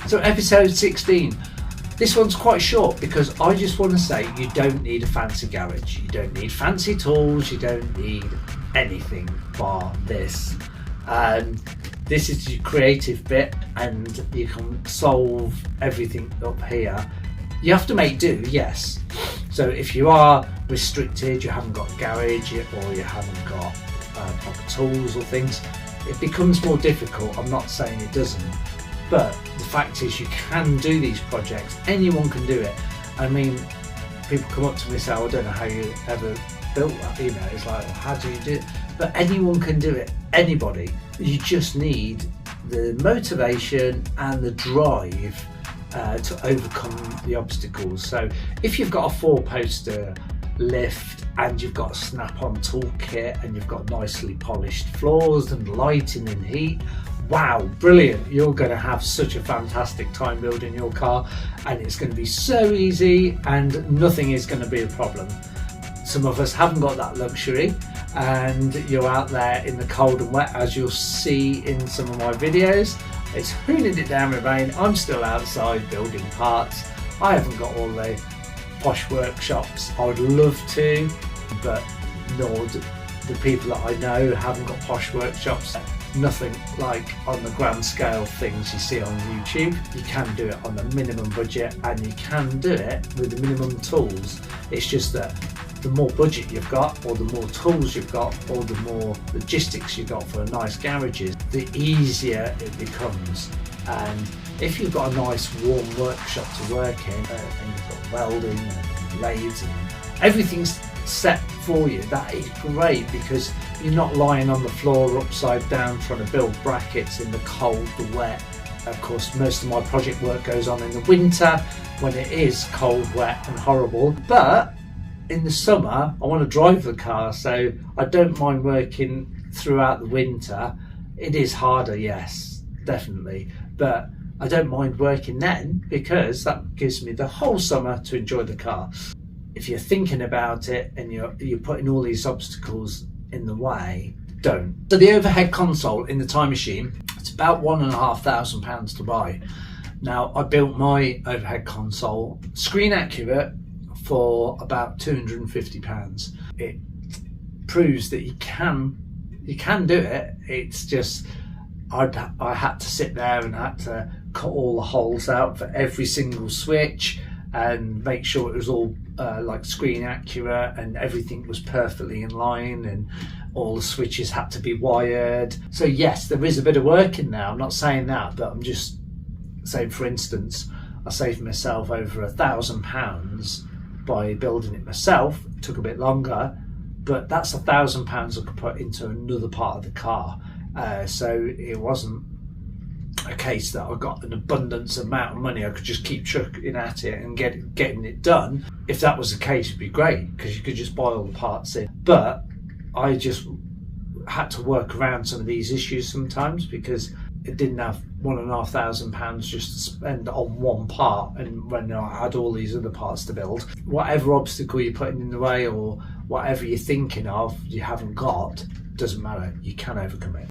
So episode 16. This one's quite short because I just want to say you don't need a fancy garage. You don't need fancy tools. You don't need anything bar this. This is your creative bit and you can solve everything up here. You have to make do, yes. So if you are restricted, you haven't got a garage or you haven't got proper tools or things, it becomes more difficult. I'm not saying it doesn't. But the fact is you can do these projects, anyone can do it. I mean, people come up to me and say, I don't know how you ever built that, you know, it's like, well, how do you do it? But anyone can do it, anybody. You just need the motivation and the drive to overcome the obstacles. So if you've got a 4-poster lift and you've got a snap-on toolkit and you've got nicely polished floors and lighting and heat, wow, brilliant. You're going to have such a fantastic time building your car and it's going to be so easy and nothing is going to be a problem. Some of us haven't got that luxury and you're out there in the cold and wet, as you'll see in some of my videos. It's hooning it down with rain. I'm still outside building parts. I haven't got all the posh workshops I would love to, but nor do the people that I know haven't got posh workshops. Nothing like on the grand scale things you see on YouTube. You can do it on a minimum budget and you can do it with the minimum tools. It's just that the more budget you've got or the more tools you've got or the more logistics you've got for a nice garages, the easier it becomes. And if you've got a nice warm workshop to work in and you've got welding and lathes and everything's set for you, that is great because you're not lying on the floor upside down trying to build brackets in the cold, the wet. Of course, most of my project work goes on in the winter when it is cold, wet and horrible. But in the summer, I want to drive the car, so I don't mind working throughout the winter. It is harder, yes, definitely, but I don't mind working then because that gives me the whole summer to enjoy the car. If you're thinking about it and you're putting all these obstacles in the way, don't. So the overhead console in the Time Machine, it's about £1,500 to buy. Now I built my overhead console screen accurate for about £250. It proves that you can do it. It's just I had to sit there and had to cut all the holes out for every single switch and make sure it was all like screen accurate and everything was perfectly in line and all the switches had to be wired. So yes, there is a bit of work in there, I'm not saying that, but I'm just saying, for instance, I saved myself over £1,000 by building it myself. It took a bit longer, but that's £1,000 I could put into another part of the car. So it wasn't a case that I got an abundance amount of money. I could just keep chucking at it and getting it done. If that was the case, it'd be great because you could just buy all the parts in. But I just had to work around some of these issues sometimes because it didn't have £1,500 just to spend on one part, and when I had all these other parts to build. Whatever obstacle you're putting in the way or whatever you're thinking of you haven't got, doesn't matter, you can overcome it.